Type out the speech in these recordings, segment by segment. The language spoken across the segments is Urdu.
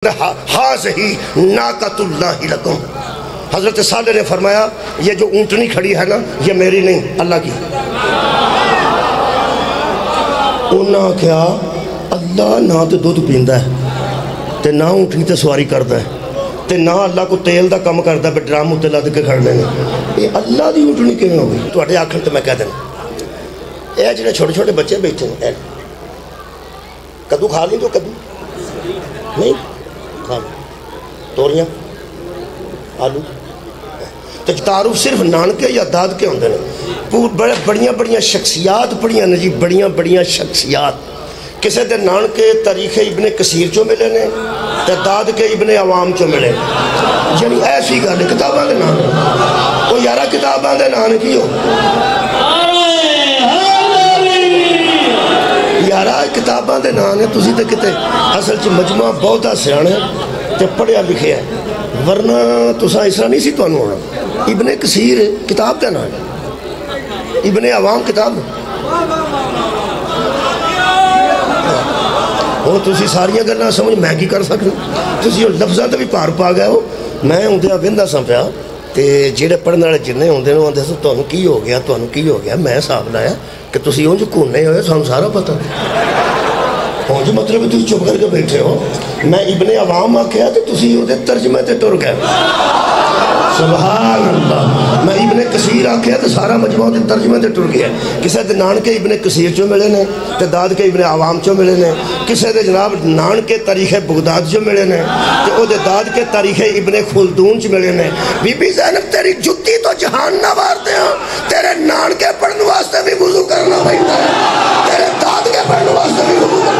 ہاذہی ناقۃ اللہ لکم۔ حضرت صالح نے فرمایا یہ جو اونٹنی کھڑی ہے نا یہ میری نہیں اللہ کی۔ انہاں کیا اللہ نہ تو دودھ پیندا ہے تے نہ اونٹنی تے سواری کردا ہے تے نہ اللہ کو تیل دا کم کردا ہے ڈرام تے لد کے کھڑنے نے، یہ اللہ دی اونٹنی کیویں ہو گئی؟ تواڈے آکھن تے میں کہہ دینا اے جڑے چھوٹے چھوٹے بچے بیٹھے ہیں کدو کھا لیں تو کدو نہیں کھا لیں، توریاں آلو تو تعارف صرف نانکے یا داد کے ہوندے نے، بڑیاں بڑیاں شخصیات پڑھیاں نے جی، بڑیاں شخصیات کسے دے نانکے تاریخ ابن کثیر چو ملے نے تے داد کے ابن عوام چو ملے، یعنی ایسی گل کتاباں دے نام وہ یارہ کتاباں دے نام کی ہو یارہ کتاباں دے نام ہے تسی تے کتے اصل چ مجموعہ بہتا سیانے تے پڑھیا لکھے ہے، ورنہ تسا اس طرح نہیں سی تانوں ہونا۔ ابن کثیر کتاب دا نام ہے، ابن عوام کتاب وہ تسی ساریاں گلاں سمجھ میں کی کر سکتا، تسی لفظاں تے بھی پار پا گئے ہو۔ میں ہوندیا ویندا سا پیا تے جڑے پڑھن والے جنے ہوندے نے آندے تانوں کی ہو گیا، میں حساب لایا کہ تسی اونج کونے ہوئے سانوں سارا پتہ اونج مطلب تسی چپ کر کے بیٹھے ہو۔ میں ابن عوام آکھیا تے تسی اودے ترجمے تے ٹر گئے، سبحان اللہ۔ میں ابن کثیر آکھیا تے سارا مجموعہ تے ترجمے تے ٹر گیا، کسے دے نانکے ابن کثیر چو ملے نے تے داد کے ابن عوام چو ملے نے، کسے دے جناب نانکے تاریخ بغداد چو ملے نے تے او دے داد کے تاریخ ابن خلدون چو ملے نے۔ بی بی زینب تیری جتی تو جہان نہ وارتے ہیں، تیرے نانکے پڑھنے واسطے بھی وضو کرنا پڑتا ہے، تیرے داد کے پڑھنے واسطے بھی وضو کرنا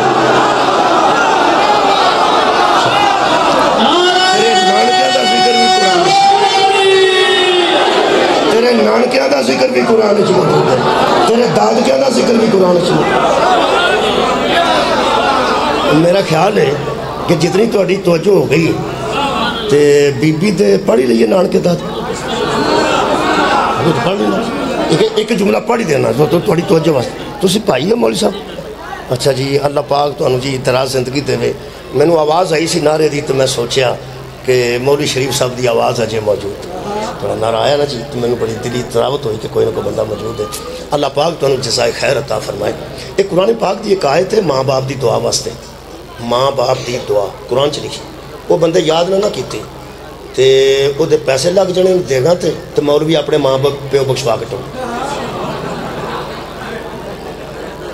نانکیاں دا ذکر بھی قرآن وچ موجود ہے، تیرے دادکیاں دا ذکر بھی قرآن وچ موجود ہے۔ میرا خیال ہے کہ جتنی تہاڈی توجہ ہو گئی تے بی بی تے پڑھی لئیے نانکے داد پڑھ لینا، ایک جملہ پڑھی دینا تہاڈی توجہ واسطے۔ تسی بھائی ہو مولوی صاحب؟ اچھا جی، اللہ پاک تانوں جی دراز زندگی دے۔ مینوں آواز آئی سی نعرے دی تو میں سوچیا کہ مولوی شریف صاحب دی آواز اجے موجود تھوڑا نعرہ آیا نا جی، تو میں نے بڑی دلی تراوت ہوئی کہ کوئی نہ کوئی بندہ موجود ہے۔ اللہ پاک تو انہوں جزائے خیر عطا فرمائے۔ ایک قرآن پاک دی ایک آیت ہے ماں باپ دی دعا واسطے، ماں باپ دی دعا قرآن چ لکھی، وہ بندے یاد نہ کیتی تے وہ دے پیسے لگ جانے دے گا تے مولوی اپنے ماں باپ پیو بخشوا کٹو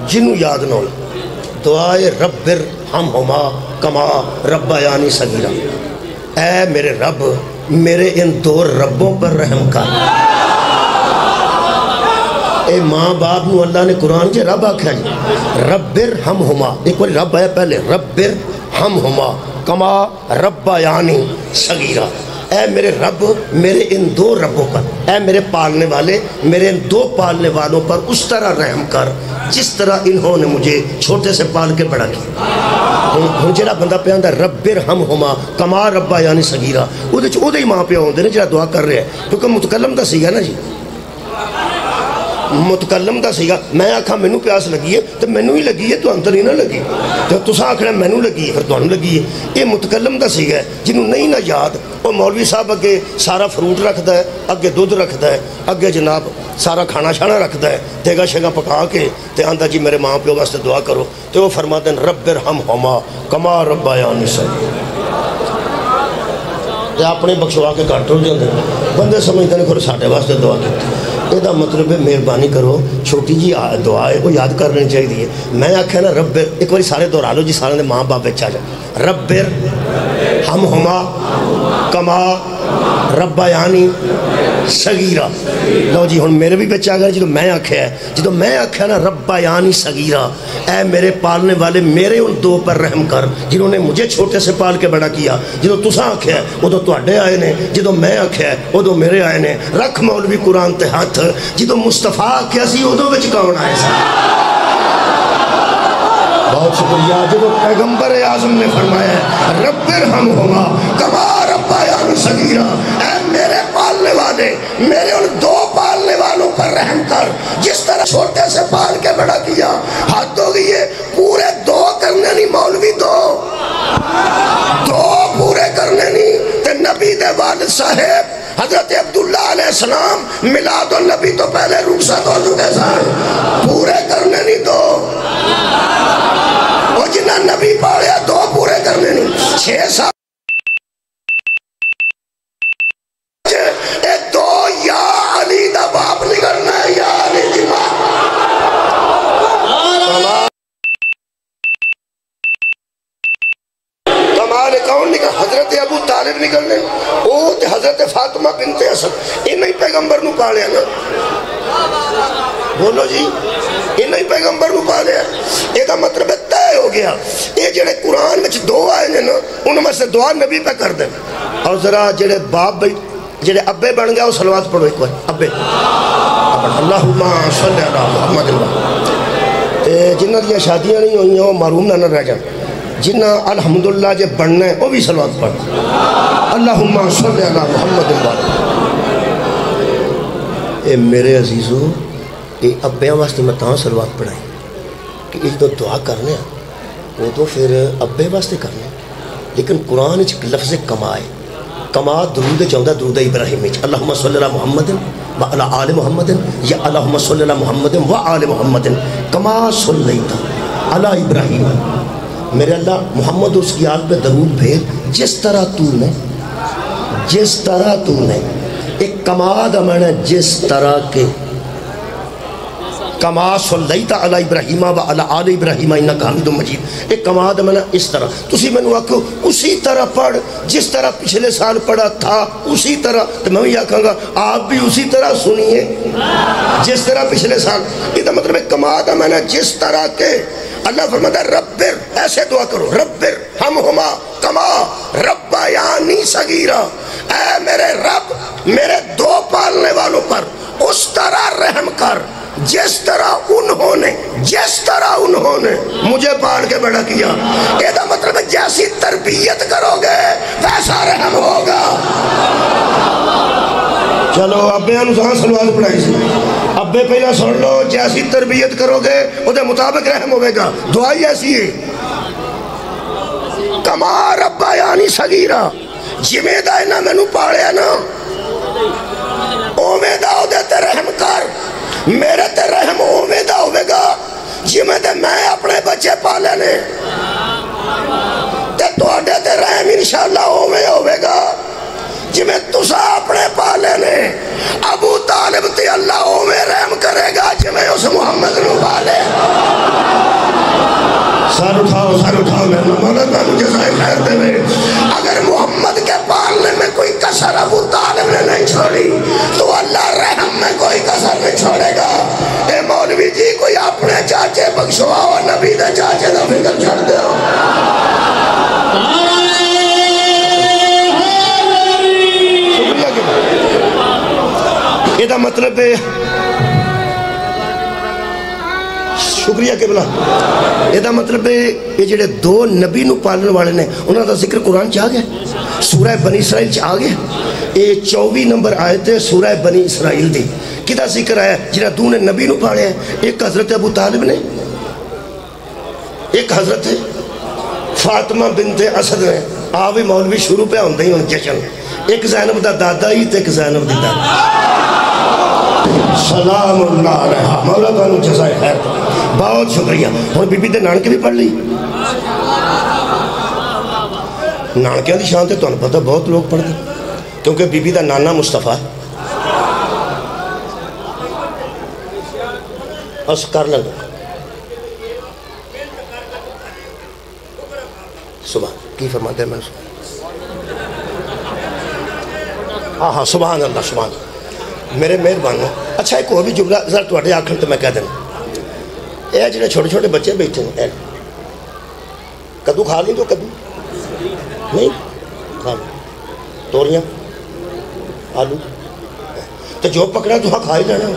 جنوں یاد نہ ہو۔ دعائے رب ارحمہما کما ربیانی صغیرا، اے میرے رب میرے ان دو ربوں پر رحم کر۔ اے ماں باپ نو اللہ نے قرآن جے رب آکھا جی، رب ارحمہما، ایک بار رب آیا پہلے، رب ارحمہما کما ربیانی صغیرا، اے میرے رب میرے ان دو ربوں پر، اے میرے پالنے والے میرے ان دو پالنے والوں پر اس طرح رحم کر جس طرح انہوں نے مجھے چھوٹے سے پال کے بڑا کیا۔ ہوں جڑا بندہ پہ آندا رب ارحمہما کما ربیانی صغیرا، او دے ماں پیو ہوندے نے جڑا دعا کر رہے ہیں، کیونکہ متکلم دا سیگا نا جی، متکلم دا سیگا۔ میں آکھا مینوں پیاس لگی ہے تو مینوں ہی لگی ہے، تو اندر ہی نہ لگی، تو تساں آکھنا مینوں لگی ہے پھر تانوں لگی ہے۔ یہ متکلم دا سیگا ہے جنوں نہیں نہ یاد، وہ مولوی صاحب اگے سارا فروٹ رکھدا ہے، اگے دودھ رکھدا ہے، اگے جناب سارا کھانا شانا رکھدا ہے، دیگا شگا پکا کے تے آندا جی میرے ماں پیو واسطے دعا کرو، تے وہ فرماتے ہیں رب ارحمہما کما ربیانی صغیرا، تے اپنے بخشوا کے گھر ٹر جاندے بندے سمجھتے ہیں کہ ساڈے واسطے دعا کی۔ یہ مطلب ہے مہربانی کرو چھوٹی جی دعا ہے وہ یاد کر لینی چاہیے۔ میں آکھیا نا رب، ایک بار سارے دہرا لو جی، سارے دے ماں باپ وچ آ جائے، رب ارحمہما کما ربیانی صغیرا۔ لو جی ہن میرے بھی بچہ آ گئے جدوں میں آکھیا نا ربیانی صغیرا، اے میرے پالنے والے میرے ان دو پر رحم کر جنہوں نے مجھے چھوٹے سے پال کے بڑا کیا۔ جدوں تساں آکھیا ادوں تواڈے آئے نے، جدوں میں آکھیا ادوں میرے آئے نے۔ رکھ مولوی قرآن تے ہاتھ، جدوں مصطفیٰ آکھیا سی ادوں وچ کون آئے سا؟ بہت شکریہ۔ جدوں پیغمبر اعظم نے فرمایا ہے رب ارحمہما کما ربیانی صغیرا، اے میرے پالنے والے میرے ان دو پالنے والوں پر رحم کر جس طرح چھوٹے سے پال کے بڑا کیا۔ ہاتھ ہو گئی ہے، پورے دو کرنے نہیں مولوی دو دے والد صاحب حضرت عبداللہ علیہ السلام میلاد النبی تو پہلے رخصت ہو چکے سن، پورے کرنے نہیں دو، وہ جنہ نبی پاڑیا دو پورے کرنے نہیں، 6 سال دو یا علی دا باپ نکلنا ہے یا علی دی باپ. کمال کون نکل؟ حضرت ابو طالب نکلنے، او تے حضرت فاطمہ بنت اسد، انہی پیغمبر نو پالیا نا. بولو جی، انہی پیغمبر نو پالیا. یہ مطلب طے ہو گیا. یہ جڑے قرآن میں 2 آئے ہیں نا، ان میں سے دعا نبی پہ کر دیں. اور ذرا جڑے باپ بھائی جڑے ابے بن گیا وہ صلوات پڑھو ایک بار. ابے اللہم صلی اللہ محمد اللہ. جنہ دیا شادیاں نہیں ہوئی ہیں وہ محروم نہ رہ جائیں. جنہ الحمدللہ جے بننا ہے وہ بھی صلوات پڑھ. اللہم صلی اللہ محمد اللہ. اے میرے عزیزو، یہ ابیاں واسطے میں تاں صلوات پڑھائی کہ یہ جو دعا کرنے ہیں وہ تو پھر ابے واسطے کرنے ہیں. لیکن قرآن ایک لفظ کما ہے. کما درود چاہتا درود ابراہیم. اللہم صلی اللہ محمد و علی آل محمد یا اللہم صلی اللہ محمد و آل محمد کما صلیتا علی ابراہیم. میرے اللہ محمد اس کی آل پہ درود بھیج جس طرح تو نے ایک کما دا معنی جس طرح کے. کما صلیتا علی ابراہیم و علی آل ابراہیم انکا حمید مجید. ایک کما دا معنی اس طرح. تسی میں نے آکھو اسی طرح پڑھ جس طرح پچھلے سال پڑھا تھا اسی طرح. تو میں یہ کہوں گا آپ بھی اسی طرح سنیے جس طرح پچھلے سال. یہ مطلب ہے کما دا معنی جس طرح کے. اللہ فرماتا ہے ربر، ایسے دعا کرو ربر ہم ہما کما ربیانی صغیرہ. اے میرے رب میرے 2 پالنے والوں پر اس طرح رحم کر جس طرح انہوں نے مجھے پال کے بڑا کیا. یہ مطلب ہے جیسی تربیت کرو گے ویسا رحم ہوگا. چلو ابے انسان صلوات پڑھائی سی. ابے پہلا سن لو، جیسی تربیت کرو گے وہ دے مطابق رحم ہوئے گا. دعائی ایسی ہے کما ربیانی صغیرہ. جمیں دا انہا میں نو پاڑیا نا اومے دا ہو دے تے رحم کر. میرے تے رحم اومے دا ہوئے گا جمیں دے میں اپنے بچے پالے نے تے تو اڈے تے رحم انشاءاللہ اومے ہوئے گا جمیں تسا اپنے پالے نے. ابو طالب تے اللہ اومے رحم کرے گا جمیں اس محمد نو پالے. سر اٹھاؤ میرے مولا تعالیٰ جزائے خیر دے میں. اگر محمد کے پالنے میں کوئی کسر ابو طالب نے نہیں چھوڑی تو اللہ رحم میں کوئی کسر نہیں چھوڑے گا. اے مولوی جی کوئی اپنے چاچے بخشوا ہو نبی دے چاچے دا فکر چھڑ دے ہو. یہ دا مطلب ہے شکریہ قبلہ. یہ دا مطلب ہے یہ جڑے 2 نبی نو پالن والے نے انہاں دا ذکر قرآن چاہ گیا. سورہ بنی اسرائیل چاہ گیا. یہ 24 نمبر آیت ہے سورہ بنی اسرائیل دی. کدھا ذکر آیا جنہاں 2 نے نبی نو پالے ہیں؟ ایک حضرت ابو طالب نے، ایک حضرت فاطمہ بنت اسد نے. آوی مولوی شروع پہ ہوندے ہی ان جشن. ایک زینب دا دادا ہی تے ایک زینب دی دادا. سلام اللہ علیہ. مولا تعالیٰ جزائے خیر. بہت شکریہ. اور بی بی دے نانکے بھی پڑھ لی. نانکیاں دی شان تے تو انہوں پتہ بہت لوگ پڑھ دے کیونکہ بی بی دا نانا مصطفیٰ. اس کر لگا صبح کی فرماتے ہیں میں ہاں سبحان اللہ سبحان اللہ. میرے مہربان ہو. اچھا ایک اور بھی جملہ ذرا تواڈے آکھن تے میں کہہ دینا. اے جڑے چھوٹے چھوٹے بچے بیٹھے ہیں کدو کھا لیں تو کدو نہیں کھا لیں. توریاں آلو تو جو پکڑا تو کھا ہی لینا.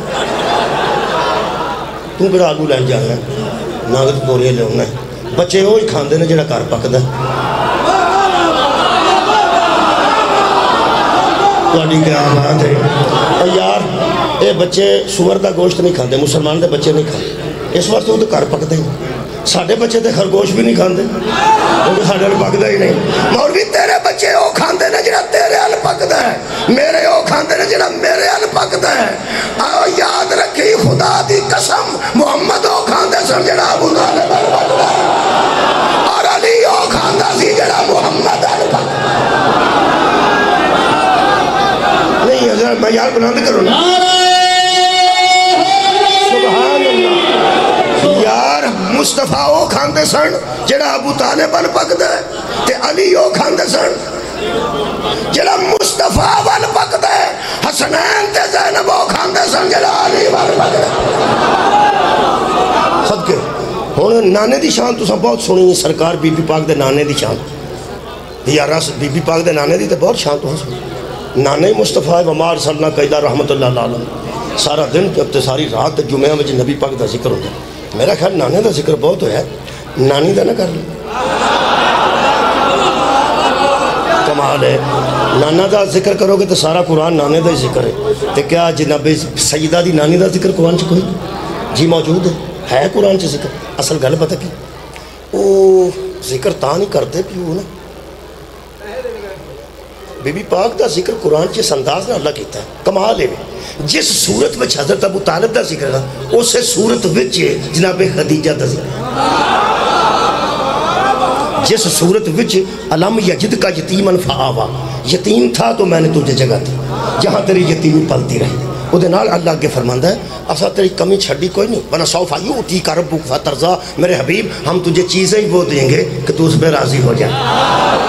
تو کہڑا آلو لین جانا نہ کہ توریاں لے آنا. بچے وہی کھاندے نے جڑا گھر پکدا. تواڈی کیا بات ہے یار. اے بچے سور دا گوشت نہیں کھاندے، مسلمان دے بچے نہیں کھاندے. اس واسطے وہ تو گھر پکدے ہیں. ساڈے بچے تے خرگوش بھی نہیں کھاندے کیونکہ ساڈے ال پکدا ہی نہیں. مولوی تیرے بچے وہ کھاندے نے جڑا تیرے ال پکدا. میں یار بلند کرو نا سبحان اللہ یار مصطفیٰ وہ کھاندے سن جڑا ابو طالب وال پکدا ہے تے علی وہ کھاندے سن جڑا مصطفیٰ وال پکدا ہے حسنین تے زینب وہ کھاندے سن جڑا علی وال پکدا ہے صدقے ہن نانے دی شان تساں بہت سنی سرکار بی بی پاک دے نانے دی شان یار بی بی پاک دے نانے دی تے بہت شان تو سنی نانے مصطفیٰ وما ارسلناک الا رحمت للعالمین سارا دن تے ساری رات جمعہ میں نبی پاک دا ذکر ہوتا ہے میرا خیال نانے دا ذکر بہت ہویا ہے نانی دا نہ کر لیں کمال ہے نانا دا ذکر کرو گے تو سارا قرآن نانے دا ہی ذکر ہے تو کیا جناب سیدہ دی نانی دا ذکر قرآن چ کوئی جی موجود ہے قرآن چ ذکر اصل گل پتہ کی وہ ذکر تا نہیں کرتے پیو نا بی بی پاک دا ذکر قرآن چ اس انداز نے اللہ کیتا ہے کمال ہے جس صورت میں حضرت ابو طالب دا ذکر ہے اسے صورت وچ جناب خدیجہ دا ذکر جس صورت وچ علم یجد کا یتیمن فآوا یتیم تھا تو میں نے تجھے جگہ دی جہاں تیری یتیمی پلتی رہی وہ نال اللہ کے فرماندہ ہے اسا تیری کمی چھڑی کوئی نہیں ورنہ سوف یؤتیک ربک فترضا میرے حبیب ہم تجھے چیزیں ہی وہ دیں گے کہ تو اس پہ راضی ہو جائے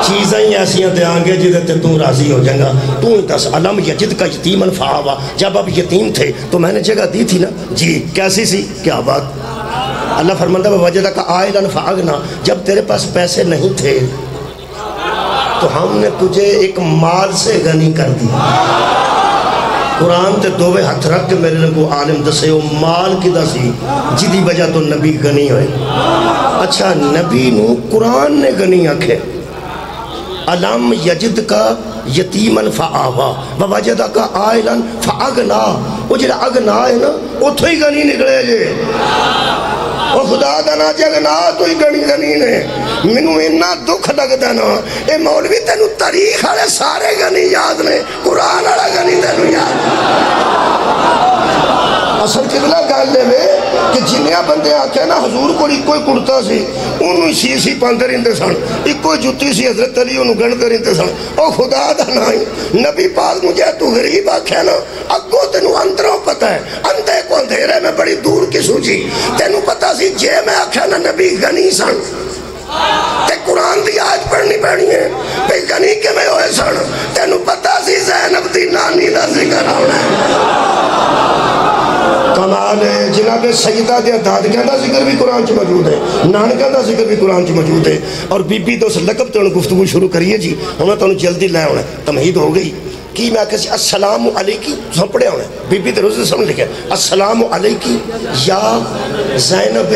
چیزیں ہی ایسیاں دیں گے جدھے تے تو راضی ہو جائے گا تو دس علم یجد کا یتیمن فآوا جب اب یتیم تھے تو میں نے جگہ دی تھی نا جی کیسی سی کیا بات اللہ فرماندہ وجدک عائلا فاغنا جب تیرے پاس پیسے نہیں تھے تو ہم نے تجھے ایک مال سے غنی کر دیا قرآن تے دووے ہاتھ رکھ کے میرے لگو عالم دسے وہ مال کی دسی جدی وجہ تو نبی غنی ہوئے اچھا نبی نو قرآن نے غنی آکھے علم یجد کا یتیمن فآوا ووجدک عائلا فاغنا وہ جڑا اغنا ہے نا اتھو ہی غنی نکلے جے اور خدا دانا جگنا تو ہی گنی نے منو انہا دکھ لگ دینا اے مولوی تینو تاریخ آلے سارے گنی یاد نے قرآن آلہ گنی تینو یاد اصل قبلہ گال لے میں کہ جنیا بندے آکے نا حضور کو ایک کوئی کرتا سی انہوں سی پاندر اندے سن ایک کوئی جتی سی حضرت علی انہوں گھنڈر اندے سن او خدا دانا نبی پاک مجھے تو غریب آکھے نا اگو تینو اندروں پتہ ہے اندھے کو اندھیرے میں بڑی دور کی سوچی تینو پتہ سی جے میں آکھے نا نبی غنی سن تے قرآن دی آیت پڑھنی پڑھنی ہے بے غنی کے میں ہوئے سن تینو پتہ سی زینب دی نانی دا ذکر ہونا ہے کمال ہے جناب سیدہ دیا دادگاں دا ذکر بھی قرآن چ موجود ہے نانکاں دا ذکر بھی قرآن چ موجود ہے اور بی بی تو اس لقب تو گفتگو شروع کریے جی ہمیں تو جلدی لے ہونا تمہید ہو گئی کی میں کہا السلام علیکی تو ہم پڑھے ہونے بی بی تے روزے سمجھ لکھے السلام علیکی یا زینب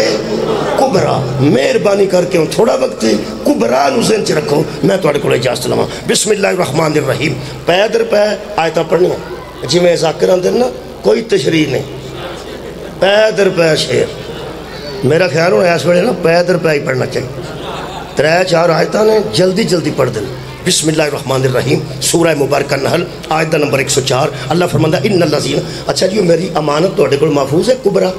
کبرا مہربانی کر کے تھوڑا وقت کبرا نو ذہن چ رکھو میں تواڈے کول اجازت لواں بسم اللہ الرحمن الرحیم پے در پے آیتاں پڑھنیاں جی میں ذاکر اندر نا کوئی تشریح نہیں پے در پے شعر میرا خیال ہونا اس ویلے نا پے در پے ہی پڑھنا چاہیے 3-4 آیتاں نے جلدی جلدی پڑھ دیں بسم اللہ الرحمن الرحیم سورہ مبارکہ نحل آیت نمبر 104 اللہ فرماندہ ان الذین اچھا جی میری امانت تو کول محفوظ ہے کبرا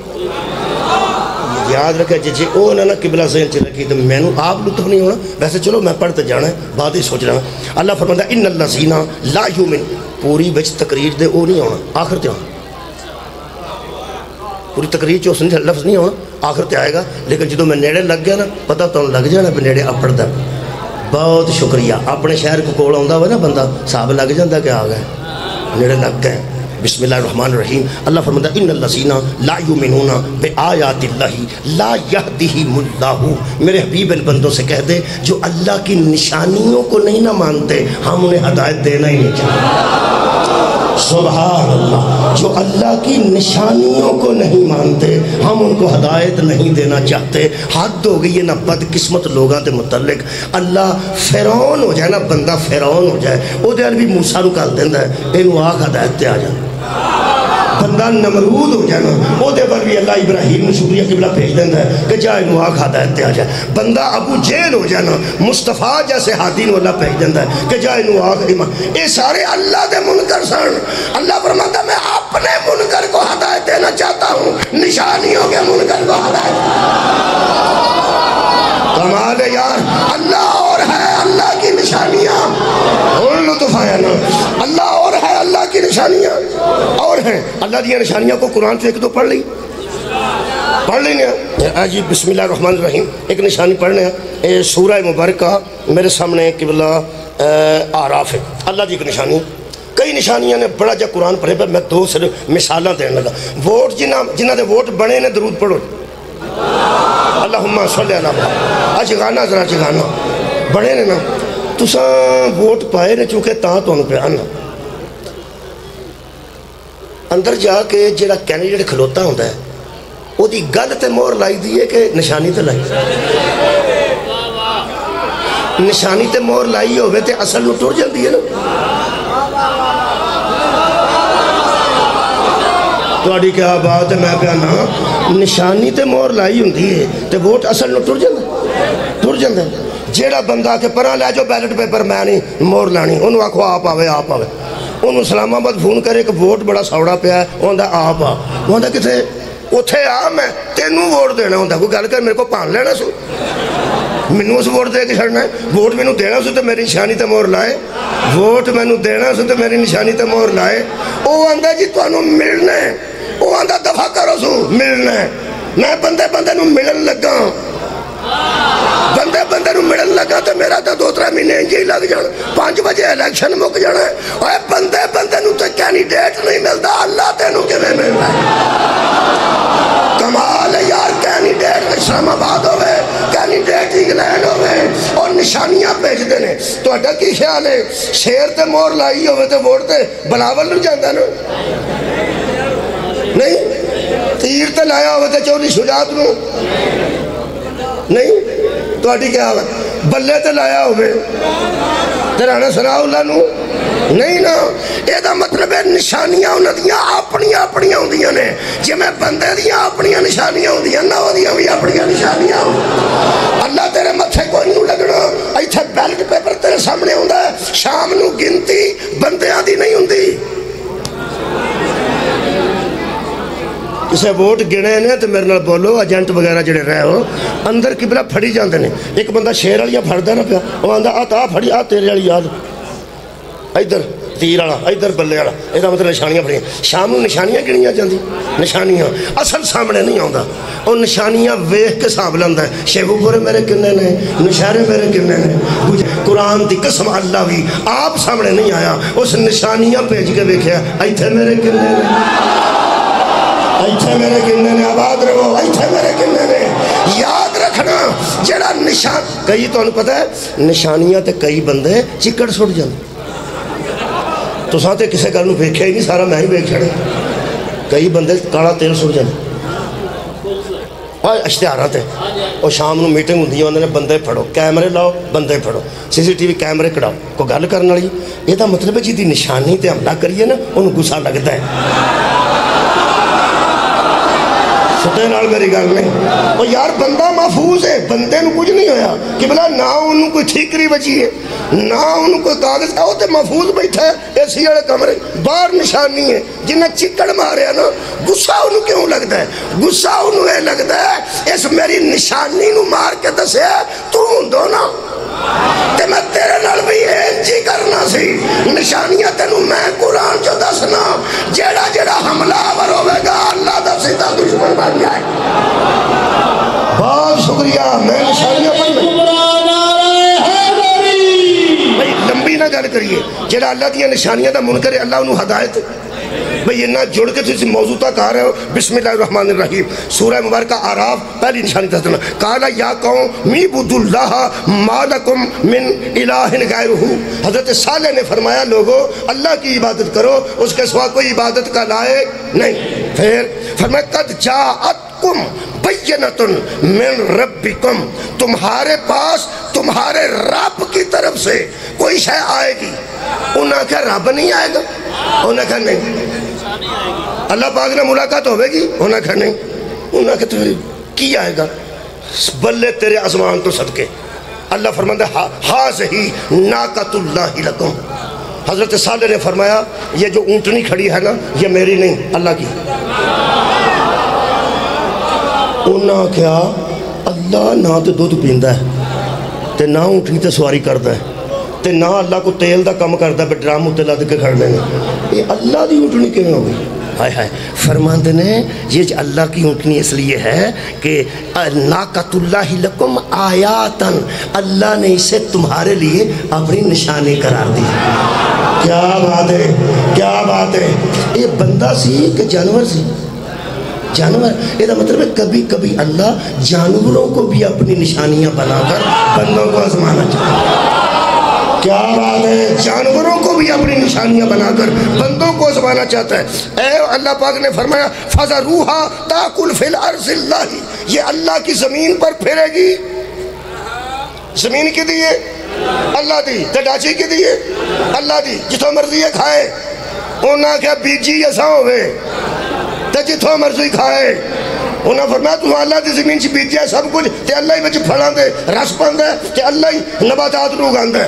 یاد رکھے جی او نہ قبلہ ذہن چ رکھی تو میں آپ لطف نہیں ہونا ویسے چلو میں پڑھتے جانا ہے بعد ہی سوچ رہا ہوں اللہ فرماندہ ان الذین لا یؤمن پوری وچ تقریر دے او نہیں ہونا آخر تے ہونا پوری تقریر چ اس نے لفظ نہیں ہونا آخر تے آئے گا لیکن جدوں میں نیڑے لگ گیا نا پتہ تو لگ جانا بھی نیڑے اپڑدا بہت شکریہ اپنے شہر کو کول آندا ہوا نا بندہ صاحب لگ جاندہ کہ آ گئے نیڑے لگ گئے بسم اللہ الرحمن الرحیم اللہ فرماتا ان الذین لا یؤمنون بآیات اللہ لا یہدیہم اللہ میرے حبیب البندوں سے کہہ دے جو اللہ کی نشانیوں کو نہیں نہ مانتے ہم انہیں ہدایت دینا ہی نہیں چاہتے سبحان اللہ جو اللہ کی نشانیوں کو نہیں مانتے ہم ان کو ہدایت نہیں دینا چاہتے حد ہو گئی ہے نا بدقسمت لوگاں دے متعلق اللہ فرعون ہو جائے نا بندہ فرعون ہو جائے او دے بھی موسیٰ نو کال دیندہ ہے اینو آخ ہدایت تے آ جائے بندہ نمرود ہو جائے نا وہ دے پر بھی اللہ ابراہیم نے شکریہ قبلہ بھیج دیندہ ہے کہ جائے انہوں آنکھ ہدایت تے آ جائے بندہ ابو جیل ہو جائے نا مصطفیٰ جیسے حادین اللہ بھیج دیندہ ہے کہ جائے انہوں آنکھ ایمان اے سارے اللہ دے منکر سن اللہ فرماتا میں اپنے منکر کو ہدایت دینا چاہتا ہوں نشانیوں کے منکر کو ہدایت کمال ہے یار اللہ اور ہے اللہ کی نشانیاں اور لطف آیا نا اللہ اور ہے اللہ کی نشانیاں اور ہیں. اللہ دی نشانیاں کو قرآن سے ایک دو پڑھ لینے جی. بسم اللہ الرحمن الرحیم ایک نشانی پڑھنے ہیں. سورہ مبارکہ میرے سامنے قبلہ آراف ہے. اللہ دی ایک نشانی. کئی نشانیاں نے بڑا جا قرآن پڑھے پر میں دو صرف مثالاں دینے لگا. ووٹ جنہ دے ووٹ بنے نے درود پڑھو. اللہم صلی علی محمد. اج گانا ذرا جگانا بڑے نے نا تساں ووٹ پائے نے چونکہ تاں تو پہ آنا اندر جا کے جڑا کینڈیڈیٹ کھلوتا ہوتا ہے وہ دی گل تے مور لائی دیئے کہ نشانی تے لائی. نشانی تے مور لائی ہوئے تے اصل نو ٹر جاندی ہے نا. تواڈی کیا بات ہے. میں کہنا نشانی تے مور لائی ہوندی ہے تے ووٹ اصل نو ٹر جاندا ہے. جیڑا بندہ کہ پرا لے جو بیلٹ پیپر میں نہیں مور لانی انہوں آکھو آپ آوے انہوں اسلام آباد فون کرے کہ ووٹ بڑا سوڑا پیا ہے وہ آندا آپ آ. وہ آندا کتے اتھے آ میں تینوں ووٹ دینا ہوندا. کوئی گل کر میرے کو پان لینا سو مینوں اس ووٹ دے کے چھڑنا ہے. ووٹ مینوں دینا سو تے میری نشانی تے مور لائے. ووٹ مینوں دینا سو تے میری نشانی تے مور لائے. وہ آندا جی تانوں ملنا ہے. وہ آندا دفع کرو سو ملنا ہے. میں بندے نوں ملن لگا بندے نوں ملن لگا تو میرا تو 2-3 مہینے انجی لگ جان. 5 بجے الیکشن مک جانا ہے. اوے بندے نوں تو کینڈیڈیٹ نہیں ملتا. اللہ تینوں کیویں ملدا ہے. کمال ہے یار. کینڈیڈیٹ اسلام آباد ہوئے کینڈیڈیٹ انگلینڈ ہوئے اور نشانیاں بھیجتے ہیں. تہاڈا کی خیال ہے شیر تے مور لائی ہوئے تے ووٹ تے بلاول نوں جاندا نا نہیں. تیر تے لایا ہوئے تے چوری شجاعت نوں نہیں. تہاڈی کیا ہے بلے تے لایا ہوئے تے رانا ثناء اللہ نوں نہیں نا. یہ دا مطلب ہے نشانیاں انہاں دیاں اپنیاں ہوندیاں نے. جی میں بندے دیاں اپنیاں نشانیاں ہوندیاں نہ ہوندیاں بھی اپنیاں نشانیاں. اللہ تیرے متھے کوئی نہیں لگنا. ایتھے بیلٹ پیپر تیرے سامنے ہوندا ہے. شام نو گنتی بندیاں دی نہیں ہوندی. کسے ووٹ گنے نے تو میرے نال بولو. ایجنٹ وغیرہ جڑے رہے ہو اندر قبلہ پھڑی جاندے نے. ایک بندہ شیر والیاں پھڑدا نہ پیا وہ آندا آ پھڑی آ تیرے والی یاد ادھر تیر والا ادھر بلے والا. یہ مطلب نشانیاں پڑھیاں. شام نو نشانیاں گنیاں جاندی. نشانیاں اصل سامنے نہیں آندا. وہ نشانیاں ویکھ کے حساب لیندا ہے. شیخو پورے میرے کنے نے نشہرے میرے کنے نے. قرآن دی قسم اللہ بھی آپ سامنے نہیں آیا. اس نشانیاں بھیج کے ویکھیا ایتھے میرے کنے نے ایتھے میرے کنے نے. آباد رہو. ایتھے میرے کنے نے. یاد رکھنا جڑا نشان کئی تو انہوں پتہ ہے نشانیاں تے کئی بندے چکڑ سٹ جاندے. تو ساتھے کسے گل نوں ویکھیا ہی نہیں سارا میں ہی ویکھ چھڑے. کئی بندے کالا تیل سٹ جاندے اور اشتہاراں تے. اور شام نوں میٹنگ ہوندی ہے نے بندے پھڑو کیمرے لاؤ بندے پھڑو CCTV کیمرے کڑاؤ کوئی گل کرن والی. یہ دا مطلب ہے جی دی نشانی تے حملہ کریے نا انہوں غصہ لگتا ہے. ستے نال میری گل نہیں. اور یار بندہ محفوظ ہے. بندے نو کچھ نہیں ہویا کہ بلا نہ انہوں کوئی ٹھیکری بچی ہے نہ انہوں کوئی کاغذ کا. وہ تے محفوظ بیٹھا ہے اے سی والے کمرے. باہر نشانی ہے جنہیں چکڑ مارے نا غصہ انہوں کیوں لگتا ہے. غصہ انہوں یہ لگتا ہے اس میری نشانی نو مار کے دسے تو ہندو نا تے میں تیرے نال بھی جی کرنا سی. نشانیاں تینوں میں قرآن جو دسنا. جیڑا حملہ آور ہوئے گا اللہ دا سیدھا دشمن بن جائے. بہت شکریہ. میں نشانیاں پڑھنا بھئی لمبی نہ گل کریے. جیڑا اللہ دیا نشانیاں دا منکر ہے اللہ انہوں ہدایت. بھئی یہ نہ جوڑ کے تسی موضوع تک آ رہے ہو. بسم اللہ الرحمن الرحیم سورہ مبارکہ آراف پہلی نشانی دس دینا. قالا یا قوم عبدوا اللہ ما لکم من الہ غیرہ. حضرت صالح نے فرمایا لوگو اللہ کی عبادت کرو اس کے سوا کوئی عبادت کا لائق نہیں. پھر فرمایا قد جاءتکم بینۃ من ربکم. تمہارے پاس تمہارے رب کی طرف سے کوئی شے آئے گی. انہاں کہا رب نہیں آئے گا. انہاں کہا نہیں. اللہ پاک نے ملاقات ہوئے گی. انہاں کہا نہیں. انہاں کہا کی آئے گا. بلے تیرے آسمان تو صدقے. اللہ فرماتا ہے ہاذہی ناقۃ اللہ لکم. حضرت صالح نے فرمایا یہ جو اونٹنی کھڑی ہے نا یہ میری نہیں اللہ کی. انہاں کہا اللہ نہ تو دودھ پیندا ہے تے نہ اونٹنی تے سواری کردا ہے تے نہ اللہ کو تیل دا کم کردا بے ڈرام تے لد کے کھڑنے نے. یہ اللہ دی اونٹنی کیوں ہو گئی؟ ہائے ہائے. فرماندے نے یہ اللہ کی اونٹنی اس لیے ہے کہ ناقۃ اللہ لکم آیاتن، اللہ نے اسے تمہارے لیے اپنی نشانی قرار دی. کیا بات ہے، کیا بات ہے. یہ بندہ سی کہ جانور سی؟ جانور. یہ مطلب ہے کبھی کبھی اللہ جانوروں کو بھی اپنی نشانیاں بنا کر بندوں کو آزمانا چاہتا ہے. کیا بات ہے. جانوروں کو بھی اپنی نشانیاں بنا کر بندوں کو آزمانا چاہتا ہے. اے اللہ پاک نے فرمایا فَذَرُوهَا تَأْكُلْ فِي الْأَرْضِ اللَّهِ، یہ اللہ کی زمین پر پھرے گی. زمین کی دیئے اللہ دی، تڈاچی کی دیئے اللہ دی، جتوں مرضی ہے کھائے. انہاں کیا بیجی ایسا ہوئے تے جتوں مرضی کھائے. انہاں فرمایا تو اللہ دی زمین چی بیجیا سب کچھ تے اللہ ہی بچ پھڑاں دے رس پاندے تے اللہ ہی نباتات رو اگاندے.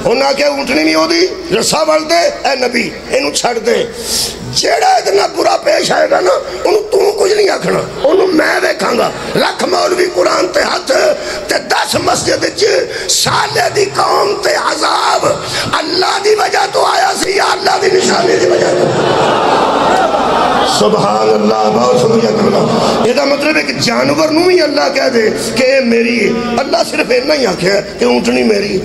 انہاں کیا اونٹنی نہیں ہو دی رسا بڑھ دے اے نبی انہوں چھڑ دے. جیڑا اتنا برا پیش آئے گا نا انہوں تو کچھ نہیں آکھنا، انہوں میں دیکھاں گا. رکھ مولوی قرآن تے ہاتھ تے 10 مسجد سالے دی قوم تے عذاب اللہ دی وجہ تو آیا سی یا اللہ دی نشانی دی وجہ تو. سبحان اللہ. بہت شکریہ کرنا. یہ مطلب ہے کہ جانور نو ہی اللہ کہہ دے کہ اے میری. اللہ صرف اتنا ہی آکھے ہے کہ اونٹنی میری.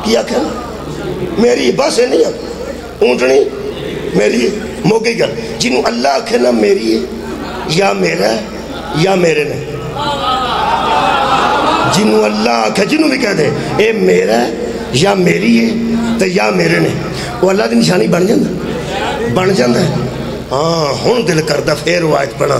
کیا کہ میری بس ہے نہیں آکھے اونٹنی میری موگی گل. جنہوں اللہ آکھے نا میری ہے یا میرا ہے یا میرے نے. جنہوں اللہ آکھے جنہوں بھی کہہ دے اے میرا ہے یا میری ہے تو یا میرے نے، وہ اللہ دی نشانی بن جاندہ ہے. ہاں ہون دل کردہ پھر روایت پڑھا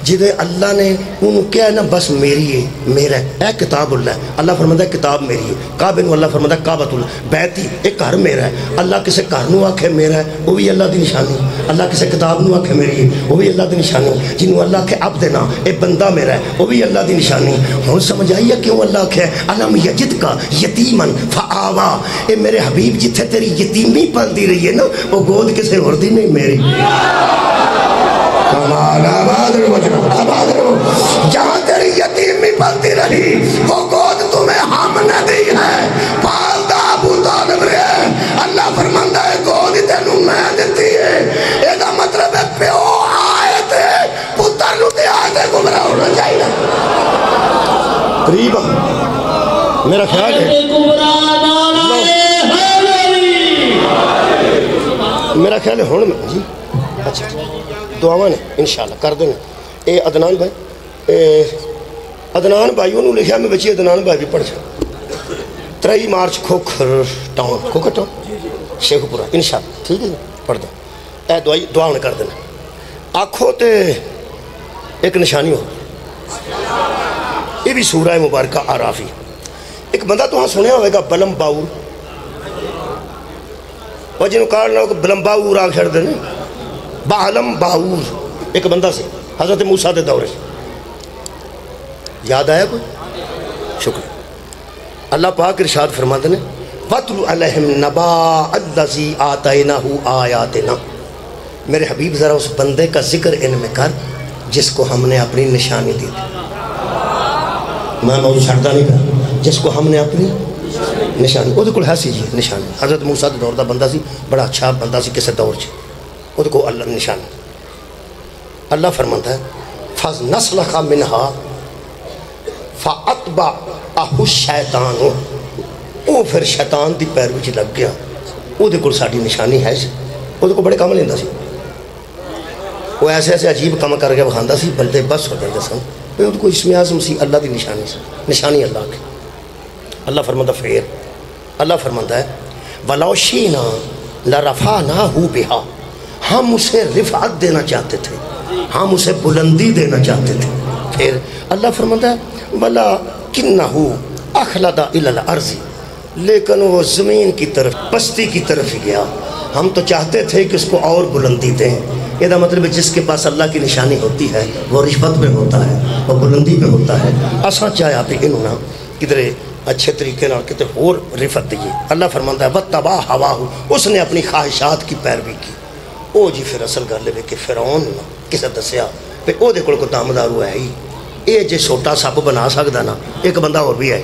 جدے اللہ نے انہوں کیا ہے نا بس میری ہے میرا ہے. اے کتاب اللہ ہے، اللہ فرماتا ہے کتاب میری ہے. کعبے نو اللہ فرماتا ہے کعبۃ اللہ بیتی، ایک گھر میرا ہے. اللہ کسے گھر نو آکھے میرا ہے وہ بھی اللہ دی نشانی. اللہ کسے کتاب نو آکھے میری ہے وہ بھی اللہ دی نشانی. جنہوں اللہ آکھے عبد نا اے بندہ میرا ہے وہ بھی اللہ دی نشانی. ہون سمجھ آئیے کیوں اللہ آکھے علم یجد کا یتیمن فآوا. اے میرے حبیب جتھے تیری یتیمی پلتی رہی ہے نا وہ گود کسے اور دی نہیں میری. کمال آباد رو جہاں تیری یتیمی پلتی رہی وہ گود تمہیں ہم نے دی ہے. پالدہ ابو طالب رہے اللہ فرماندہ ہے گود تینوں میں دیتی ہے. یہ مطلب ہے پیو آئے تھے پتر نو دے آئے تھے گمراہ ہونا چاہیے. قریب میرا خیال ہے میرا خیال ہے ہون میں جی اچھا دعاواں نے انشاءاللہ کر دینا. اے عدنان بھائی عدنان بھائی انہوں لکھا میں بچی عدنان بھائی بھی پڑھ جائے 3 مارچ کھوکھر ٹاؤن شیخ پورا انشاءاللہ ٹھیک ہے پڑھ دیں. اے دعاواں کر دینا. آنکھوں تے ایک نشانی ہو یہ بھی سورہ مبارکہ آرافی. ایک بندہ تو ہاں سنیا ہوئے گا بلم باور وہ جنہوں کارنا ہوگا بلم باور آ کھڑ دینے بعلم باور ایک بندہ سے حضرت موسیٰ دے دورے یاد آیا کوئی؟ شکر. اللہ پاک ارشاد فرما دینے وَاتْلُ عَلَيْهِمْ نَبَأَ الَّذِي آتَيْنَاهُ آیَاتِنَا. میرے حبیب ذرا اس بندے کا ذکر ان میں کر جس کو ہم نے اپنی نشانی دی تھی. میں موضوع چھڑتا نہیں کر جس کو ہم نے اپنی نشانی وہ تو کل ہے سی جی نشانی. حضرت موسیٰ دے دور دا بندہ سی بڑا اچھا بندہ سی کسے دور چھے وہ کو اللہ نشان. اللہ فرماتا ہے فَنَسْلَخَ مِنْهَا فَأَتْبَعَهُ الشَّيْطَانُ. وہ پھر شیطان دی پیر وچ لگ گیا. وہ دے کل ساڑی نشانی ہے وہ کو بڑے کام لیندہ سی. وہ ایسے ایسے عجیب کام کر کے بخاندہ سی بلدے بس ہو جائے سن وہ کو اسم اعظم سی اللہ دی نشانی سی نشانی اللہ کی. اللہ فرماتا پھر اللہ فرماتا ہے وَلَوْ شِئْنَا لَرَفَعْنَاهُ بِهَا. ہم اسے رفعت دینا چاہتے تھے ہم اسے بلندی دینا چاہتے تھے. پھر اللہ فرماتا ہے وَلَكِنَّهُ أَخْلَدَ إِلَى الْأَرْضِ. لیکن وہ زمین کی طرف پستی کی طرف گیا. ہم تو چاہتے تھے کہ اس کو اور بلندی دیں. یہ مطلب جس کے پاس اللہ کی نشانی ہوتی ہے وہ رشوت میں ہوتا ہے وہ بلندی میں ہوتا ہے. اساں چاہیا پہ انہوں نے کدھرے اچھے طریقے نال کتے اور رفت دیئے. اللہ فرماتا ہے وَاتَّبَعَ هَوَاهُ. اس نے اپنی خواہشات کی پیروی کی. او جی پھر اصل گل لے کہ فرعون کسے دسیا پھر او دے کول کو دامدارو ہے ہی اے جے چھوٹا سپ بنا سکدا نا ایک بندہ اور بھی ہے.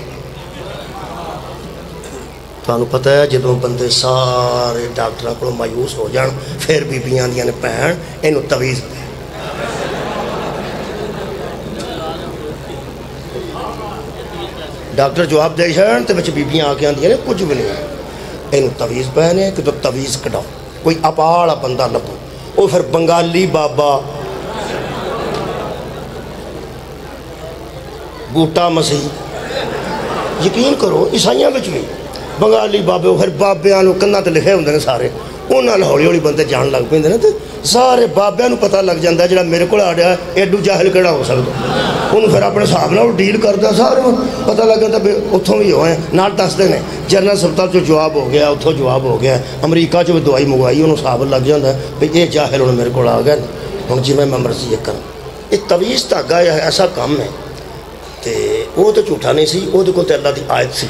ਤੁਹਾਨੂੰ ਪਤਾ ਹੈ ਜਦੋਂ ਬੰਦੇ ਸਾਰੇ ਡਾਕਟਰਾਂ ਕੋਲੋਂ ਮਾਯੂਸ ਹੋ ਜਾਣ ਫਿਰ ਬੀਬੀਆਂ ਆਂਦੀਆਂ ਨੇ ਭੈਣ ਇਹਨੂੰ ਤਵੀਜ਼ ਦੇ। ਡਾਕਟਰ ਜਵਾਬ ਦੇ ਜਾਣ ਤੇ ਵਿੱਚ ਬੀਬੀਆਂ ਆ ਕੇ ਆਂਦੀਆਂ ਨੇ ਕੁਝ ਵੀ ਨਹੀਂ, ਇਹਨੂੰ ਤਵੀਜ਼ ਪੈ ਨੇ ਕਿ ਤਵੀਜ਼ ਕਢਾਓ। ਕੋਈ ਅਪਾਹ ਵਾਲਾ ਬੰਦਾ ਲੱਭੋ। ਉਹ ਫਿਰ ਬੰਗਾਲੀ ਬਾਬਾ ਬੂਟਾ ਮਸੀਹ, ਯਕੀਨ ਕਰੋ ਈਸਾਈਆਂ ਵਿੱਚ ਵੀ ਬੰਗਾਲੀ ਬਾਬੇ, ਫਿਰ ਬਾਬਿਆਂ ਨੂੰ ਕੰਨਾਂ ਤੇ ਲਿਖੇ ਹੁੰਦੇ ਨੇ ਸਾਰੇ, ਉਹਨਾਂ ਨਾਲ ਹੌਲੀ ਹੌਲੀ ਬੰਦੇ ਜਾਣ ਲੱਗ ਪੈਂਦੇ ਨੇ ਤੇ ਸਾਰੇ ਬਾਬਿਆਂ ਨੂੰ ਪਤਾ ਲੱਗ ਜਾਂਦਾ ਜਿਹੜਾ ਮੇਰੇ ਕੋਲ ਆ ਰਿਹਾ ਐਡੂ ਜਾਹਿਲ ਕਿਹੜਾ ਹੋ ਸਕਦਾ। ਉਹਨੂੰ ਫਿਰ ਆਪਣੇ ਹਿਸਾਬ ਨਾਲ ਡੀਲ ਕਰਦਾ, ਸਾਰਿਆਂ ਨੂੰ ਪਤਾ ਲੱਗ ਜਾਂਦਾ ਵੀ ਉੱਥੋਂ ਵੀ ਹੋਏ ਨਾਲ ਦੱਸਦੇ ਨੇ ਜਨਰਲ ਹਸਪਤਾਲ 'ਚੋਂ ਜਵਾਬ ਹੋ ਗਿਆ, ਉੱਥੋਂ ਜਵਾਬ ਹੋ ਗਿਆ, ਅਮਰੀਕਾ 'ਚ ਵੀ ਦਵਾਈ ਮੰਗਵਾਈ, ਉਹਨੂੰ ਹਿਸਾਬ ਲੱਗ ਜਾਂਦਾ ਵੀ ਇਹ ਜਾਹਿਲ ਹੁਣ ਮੇਰੇ ਕੋਲ ਆ ਗਿਆ, ਹੁਣ ਜਿਵੇਂ ਮੈਂ ਮਰਜ਼ੀ ਇਹ ਕਰਾਂ। ਇਹ ਤਵੀਜ਼ ਧਾਗਾ ਐਸਾ ਕੰਮ ਹੈ ਤੇ ਉਹ ਤਾਂ ਝੂਠਾ ਨਹੀਂ ਸੀ, ਉਹਦੇ ਕੋਲ ਤਾਂ ਅੱਲਾ ਦੀ ਆਇਤ ਸੀ,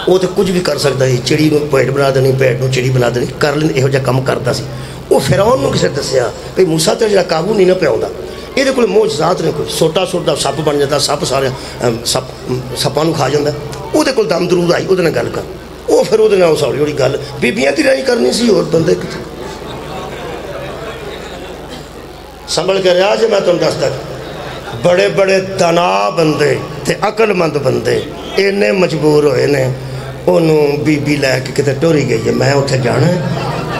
ਉਹ ਤਾਂ ਕੁਝ ਵੀ ਕਰ ਸਕਦਾ ਸੀ। ਚਿੜੀ ਨੂੰ ਭੇਡ ਬਣਾ ਦੇਣੀ, ਭੇਡ ਨੂੰ ਚਿੜੀ ਬਣਾ ਦੇਣੀ, ਕਰ ਲੈਂਦੇ, ਇਹੋ ਜਿਹਾ ਕੰਮ ਕਰਦਾ ਸੀ। ਉਹ ਫਿਰੌਨ ਨੂੰ ਕਿਸੇ ਦੱਸਿਆ ਵੀ ਮੂਸਾ ਤੇ ਜਿਹੜਾ ਕਾਬੂ ਨਹੀਂ ਨਾ ਪਿਆਉਂਦਾ, ਇਹਦੇ ਕੋਲ ਮੋਜਜ਼ਾਤ ਨੇ, ਕੋਈ ਸੋਟਾ ਸੁੱਟਦਾ ਸੱਪ ਬਣ ਜਾਂਦਾ, ਸੱਪ ਸਾਰੇ ਸੱਪਾਂ ਨੂੰ ਖਾ ਜਾਂਦਾ, ਉਹਦੇ ਕੋਲ ਦਮ ਦਰੂਦ ਆਈ, ਉਹਦੇ ਨਾਲ ਗੱਲ ਕਰ। ਉਹ ਫਿਰ ਉਹਦੇ ਨਾਲ ਹੌਲੀ ਹੌਲੀ ਗੱਲ ਬੀਬੀਆਂ ਦੀ ਰਾਹੀਂ ਕਰਨੀ ਸੀ, ਹੋਰ ਬੰਦੇ ਕਿੱਥੇ ਸੰਭਲ ਕੇ ਰਿਹਾ ਜੇ। ਮੈਂ ਤੁਹਾਨੂੰ ਦੱਸਦਾ ਬੜੇ ਬੜੇ ਦਾਨਾ ਬੰਦੇ ਤੇ ਅਕਲਮੰਦ ਬੰਦੇ ਇੰਨੇ ਮਜਬੂਰ ਹੋਏ ਨੇ, ਉਹਨੂੰ ਬੀਬੀ ਲੈ ਕੇ ਕਿਤੇ ਟੋਰੀ ਗਈ ਹੈ, ਮੈਂ ਉੱਥੇ ਜਾਣਾ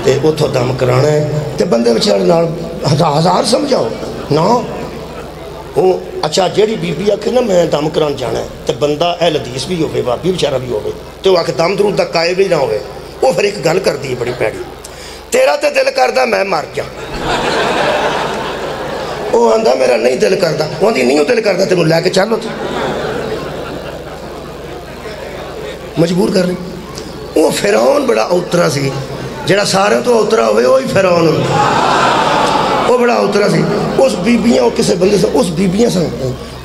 ਤੇ ਉੱਥੋਂ ਦਮ ਕਰਾਉਣਾ ਤੇ ਬੰਦੇ ਵਿਚਾਰੇ ਨਾਲ ਹਜ਼ਾਰ ਸਮਝਾਓ ਨਾ। ਉਹ ਅੱਛਾ ਜਿਹੜੀ ਬੀਬੀ ਆਖੇ ਨਾ ਮੈਂ ਦਮ ਕਰਾਉਣ ਜਾਣਾ ਤੇ ਬੰਦਾ ਅਹਿਲ ਹਦੀਸ ਵੀ ਹੋਵੇ, ਬਾਬੀ ਵਿਚਾਰਾ ਵੀ ਹੋਵੇ, ਤੇ ਉਹ ਆਖੇ ਦਮ ਦਰੂਦ ਦਾ ਕਾਇਬ ਹੀ ਨਾ ਹੋਵੇ, ਉਹ ਫਿਰ ਇੱਕ ਗੱਲ ਕਰਦੀ ਹੈ ਬੜੀ ਭੈੜੀ, ਤੇਰਾ ਤੇ ਦਿਲ ਕਰਦਾ ਮੈਂ ਮਰ ਜਾ। ਉਹ ਆਂਦਾ ਮੇਰਾ ਨਹੀਂ ਦਿਲ ਕਰਦਾ, ਉਹ ਆਂਦੀ ਨਹੀਂ ਉਹ ਦਿਲ ਕਰਦਾ ਤੈਨੂੰ ਲੈ ਕੇ ਚੱਲ ਉੱਥੇ, ਮਜਬੂਰ ਕਰ ਰਹੀ। ਉਹ ਫਿਰੌਨ ਬੜਾ ਔਤਰਾ ਸੀ, ਜਿਹੜਾ ਸਾਰਿਆਂ ਤੋਂ ਔਤਰਾ ਹੋਵੇ ਉਹ ਹੀ ਫਿਰੌਨ ਹੁੰਦਾ। ਉਹ ਬੜਾ ਔਤਰਾ ਸੀ। ਉਸ ਬੀਬੀਆਂ, ਉਹ ਕਿਸੇ ਬੰਦੇ ਸੀ, ਉਸ ਬੀਬੀਆਂ ਸਨ,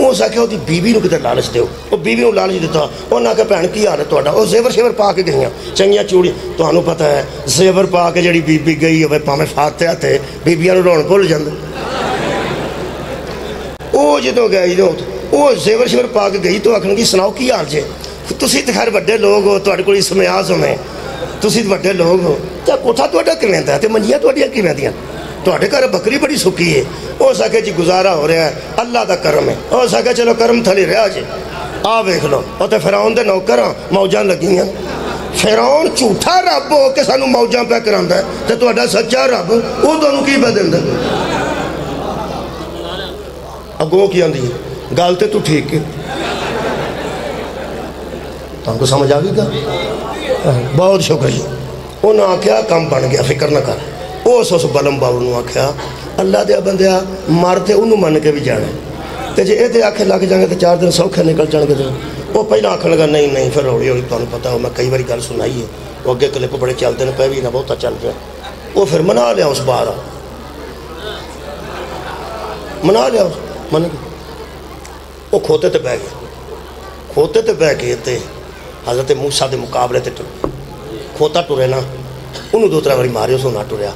ਉਸ ਆਖਿਆ ਉਹਦੀ ਬੀਬੀ ਨੂੰ ਕਿਤੇ ਲਾਲਚ ਦਿਓ। ਉਹ ਬੀਬੀ ਨੂੰ ਲਾਲਚ ਦਿੱਤਾ, ਉਹਨਾਂ ਆਖਿਆ ਭੈਣ ਕੀ ਹਾਲ ਹੈ ਤੁਹਾਡਾ? ਉਹ ਜ਼ੇਵਰ ਸ਼ੇਵਰ ਪਾ ਕੇ ਗਈਆਂ, ਚੰਗੀਆਂ ਚੂੜੀਆਂ, ਤੁਹਾਨੂੰ ਪਤਾ ਹੈ ਜ਼ੇਵਰ ਪਾ ਕੇ ਜਿਹੜੀ ਬੀਬੀ ਗਈ ਹੋਵੇ ਭਾਵੇਂ ਫਾਤਿਹਾ ਤੇ ਬੀਬੀਆਂ ਨੂੰ ਰੌਣ ਭੁੱਲ ਜਾਂਦਾ। ਉਹ ਜਦੋਂ ਗਈ ਜਦੋਂ ਉਹ ਜ਼ੇਵਰ ਸ਼ੇਵਰ ਪਾ ਕੇ ਗਈ ਤਾਂ ਆਖਣਗੀ ਸੁਣਾਓ ਕੀ ਹਾਲ ਜੇ? ਤੁਸੀਂ ਤਾਂ ਖੈਰ ਵੱਡੇ ਲੋਕ ਹੋ, ਤੁਹਾਡੇ ਕੋਲ ਇਸ ਮਿਆਜ਼ ਹੋਵੇ, ਤੁਸੀਂ ਵੱਡੇ ਲੋਕ ਹੋ, ਤਾਂ ਕੋਠਾ ਤੁਹਾਡਾ ਕਿਵੇਂ ਦਾ ਅਤੇ ਮੰਜੀਆਂ ਤੁਹਾਡੀਆਂ ਕਿਵੇਂ ਦੀਆਂ? ਤੁਹਾਡੇ ਘਰ ਬੱਕਰੀ ਬੜੀ ਸੁੱਕੀ ਹੈ। ਹੋ ਸਕੇ ਜੀ ਗੁਜ਼ਾਰਾ ਹੋ ਰਿਹਾ ਹੈ, ਅੱਲਾ ਦਾ ਕਰਮ ਹੈ, ਹੋ ਸਕੇ ਚਲੋ ਕਰਮ ਥਲੀ ਰਿਹਾ ਜੇ। ਆਹ ਵੇਖ ਲਓ ਉੱਥੇ ਫਿਰੌਨ ਦੇ ਨੌਕਰ ਮੌਜਾਂ ਲੱਗੀਆਂ। ਫਿਰੌਨ ਝੂਠਾ ਰੱਬ ਹੋ ਕੇ ਸਾਨੂੰ ਮੌਜਾਂ ਪੈ ਕਰਾਉਂਦਾ ਤੇ ਤੁਹਾਡਾ ਸੱਚਾ ਰੱਬ ਉਹ ਤੁਹਾਨੂੰ ਕੀ ਪੈ ਦਿੰਦਾ? ਅੱਗੋਂ ਕੀ ਆਉਂਦੀ ਹੈ ਗੱਲ ਤੇ ਤੂੰ ਠੀਕ ਹੈ, ਤੁਹਾਨੂੰ ਸਮਝ ਆ ਗਈ ਗੱਲ? ਬਹੁਤ ਸ਼ੁਕਰੀਆ। ਉਹਨੇ ਆਖਿਆ ਕੰਮ ਬਣ ਗਿਆ, ਫਿਕਰ ਨਾ ਕਰ। ਉਸ ਬਲਮ ਬਾਬੂ ਨੂੰ ਆਖਿਆ ਅੱਲਾ ਦੇ ਬੰਦਿਆ ਮਰ ਤੇ ਉਹਨੂੰ ਮੰਨ ਕੇ ਵੀ ਜਾਣਾ, ਤੇ ਜੇ ਇਹਦੇ ਆਖੇ ਲੱਗ ਜਾਣਗੇ ਤਾਂ 4 ਦਿਨ ਸੌਖੇ ਨਿਕਲ ਜਾਣਗੇ। ਤੇ ਉਹ ਪਹਿਲਾਂ ਆਖਣ ਲੱਗਾ ਨਹੀਂ ਨਹੀਂ, ਫਿਰ ਹੌਲੀ ਹੌਲੀ ਤੁਹਾਨੂੰ ਪਤਾ ਮੈਂ ਕਈ ਵਾਰੀ ਗੱਲ ਸੁਣਾਈ ਹੈ, ਉਹ ਅੱਗੇ ਕਲਿੱਪ ਬੜੇ ਚੱਲਦੇ ਨੇ, ਪੈ ਵੀ ਨਾ ਬਹੁਤਾ ਚੱਲ ਪਿਆ। ਉਹ ਫਿਰ ਮਨਾ ਲਿਆ, ਉਸ ਬਾਹਰ ਮਨਾ ਲਿਆ, ਮੰਨ ਗਏ। ਉਹ ਖੋਤੇ ਤੇ ਬਹਿ ਗਏ, ਖੋਤੇ ਤੇ ਬਹਿ ਕੇ ਤੇ ਹਜ਼ਰਤ ਮੂਸਾ ਦੇ ਮੁਕਾਬਲੇ ਤੇ ਟੁਰ। ਖੋਤਾ ਟੁਰੇ ਨਾ, ਉਹਨੂੰ 2-3 ਵਾਰੀ ਮਾਰੇ, ਉਸ ਨੂੰ ਨਾ ਟੁਰਿਆ,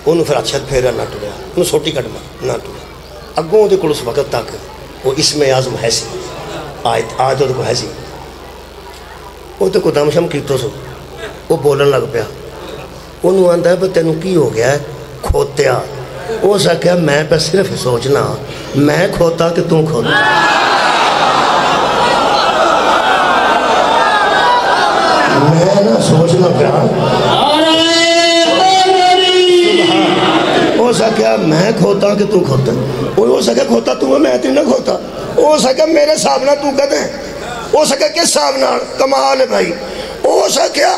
ਉਹਨੂੰ ਫਿਰ ਅੱਛਾ ਫੇਰਿਆ ਨਾ ਟੁਰਿਆ, ਉਹਨੂੰ ਸੋਟੀ ਕੱਢ ਮਾਰ ਨਾ ਟੁਰਿਆ। ਅੱਗੋਂ ਉਹਦੇ ਕੋਲ ਉਸ ਵਕਤ ਤੱਕ ਉਹ ਇਸਮੇ ਆਜ਼ਮ ਹੈ ਸੀ, ਆਇਤ ਉਹਦੇ ਕੋਲ ਹੈ ਸੀ। ਉਹ ਤੇ ਕੋਈ ਦਮਸ਼ਮ ਕੀਤਾ ਸੋ, ਉਹ ਬੋਲਣ ਲੱਗ ਪਿਆ। ਉਹਨੂੰ ਆਂਦਾ ਵੀ ਤੈਨੂੰ ਕੀ ਹੋ ਗਿਆ ਖੋਤਿਆ? ਉਸ ਆਖਿਆ ਮੈਂ ਤਾਂ ਸਿਰਫ ਸੋਚਣਾ ਮੈਂ ਖੋਤਾ ਕਿ ਤੂੰ ਖੋਤਾ। ਮੈਂ ਨਾ ਸੋਚਣਾ ਪਿਆ। ਹੋ ਸਕਿਆ ਮੈਂ ਖੋਤਾ ਕਿ ਤੂੰ ਖੋਤਾ। ਉਹ ਹੋ ਸਕਿਆ ਖੋਤਾ ਤੂੰ ਹੈ, ਮੈਂ ਤੇ ਨਾ ਖੋਤਾ। ਹੋ ਸਕਿਆ ਮੇਰੇ ਹਿਸਾਬ ਨਾਲ ਤੂੰ ਕਦੇ, ਹੋ ਸਕਿਆ ਕਿਸ ਹਿਸਾਬ ਨਾਲ? ਕਮਾਲ ਹੈ ਭਾਈ। ਹੋ ਸਕਿਆ